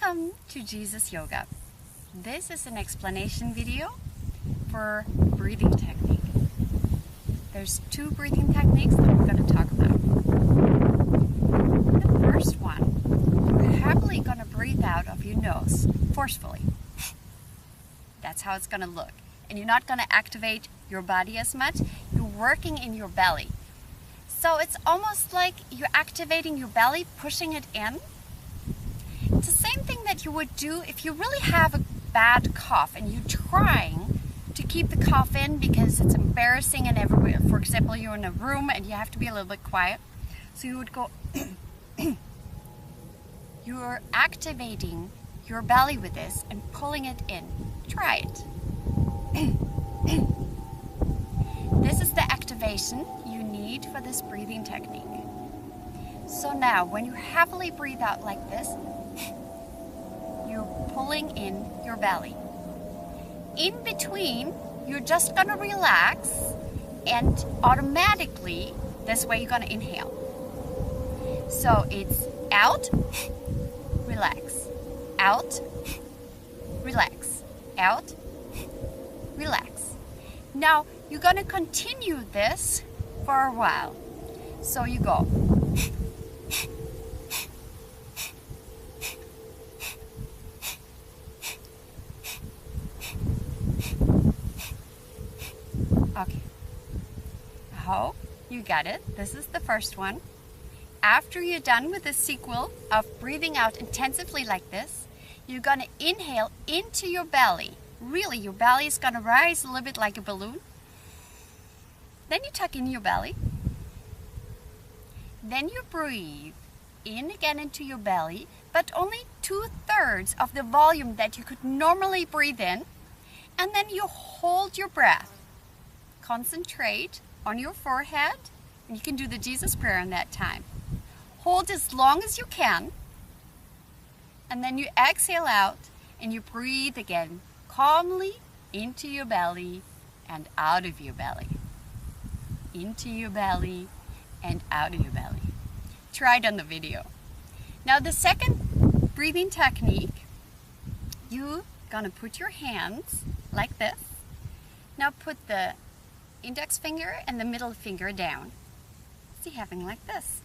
Welcome to Jesus Yoga. This is an explanation video for breathing technique. There's two breathing techniques that we're going to talk about. The first one, you're happily going to breathe out of your nose forcefully. That's how it's going to look. And you're not going to activate your body as much. You're working in your belly. So it's almost like you're activating your belly, pushing it in. It's the same thing that you would do if you really have a bad cough and you're trying to keep the cough in because it's embarrassing and everywhere. For example, you're in a room and you have to be a little bit quiet. So you would go, you're activating your belly with this and pulling it in. Try it. This is the activation you need for this breathing technique. So now, when you heavily breathe out like this, you're pulling in your belly. In between, you're just going to relax, and automatically, this way you're going to inhale. So it's out, relax, out, relax, out, relax. Now, you're going to continue this for a while. So you go. Okay. I hope you got it. This is the first one. After you're done with the sequel of breathing out intensively like this, you're going to inhale into your belly. Really, your belly is going to rise a little bit like a balloon. Then you tuck in your belly. Then you breathe in again into your belly, but only 2/3 of the volume that you could normally breathe in. And then you hold your breath. Concentrate on your forehead, and you can do the Jesus prayer in that time. Hold as long as you can, and then you exhale out, and you breathe again calmly into your belly and out of your belly. Into your belly and out of your belly. Try it on the video. Now the second breathing technique, you're gonna put your hands like this. Now put the index finger and the middle finger down. See, having like this.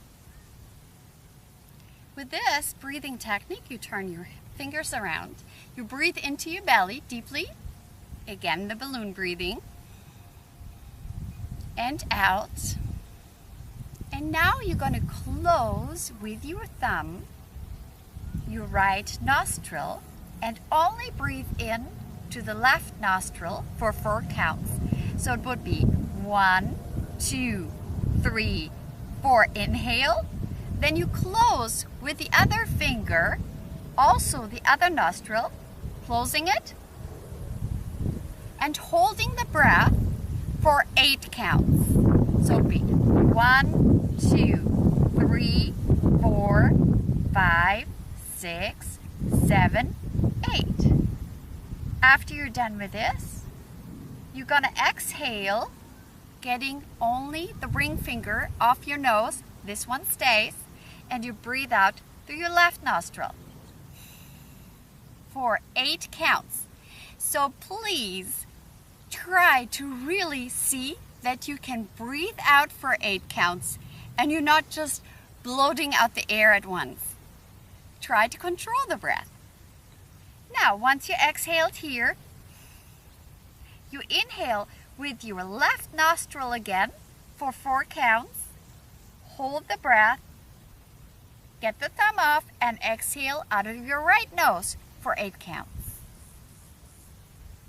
With this breathing technique, you turn your fingers around. You breathe into your belly deeply. Again, the balloon breathing. And out. And now you're going to close with your thumb your right nostril and only breathe in to the left nostril for 4 counts. So it would be 1, 2, 3, 4. Inhale. Then you close with the other finger, also the other nostril, closing it and holding the breath for 8 counts. So it would be 1, 2, 3, 4, 5, 6, 7, 8. After you're done with this, you're going to exhale, getting only the ring finger off your nose. This one stays. And you breathe out through your left nostril for 8 counts. So please try to really see that you can breathe out for 8 counts and you're not just bloating out the air at once. Try to control the breath. Now, once you exhaled here, you inhale with your left nostril again for 4 counts. Hold the breath. Get the thumb off and exhale out of your right nose for 8 counts.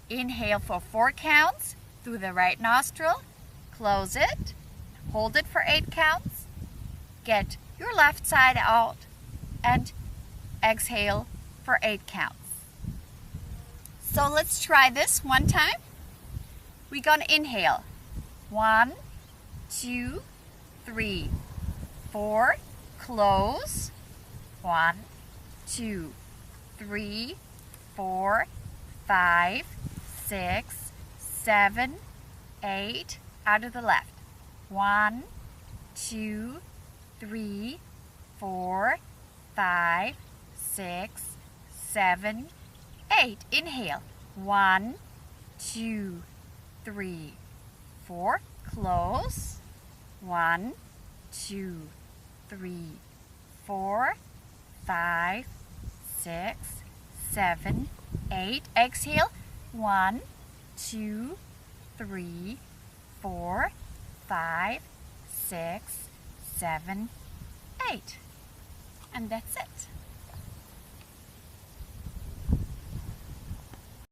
Inhale for 4 counts through the right nostril. Close it. Hold it for 8 counts. Get your left side out and exhale for 8 counts. So let's try this one time. We're going to inhale. 1, 2, 3, 4. Close. 1, 2, 3, 4, 5, 6, 7, 8. Out of the left. 1, 2, 3, 4, 5, 6, 7, 8. Inhale. 1, 2, 3, 4. Close. 1, 2, 3, 4, 5, 6, 7, 8. Exhale. 1, 2, 3, 4, 5, 6, 7, 8. And that's it.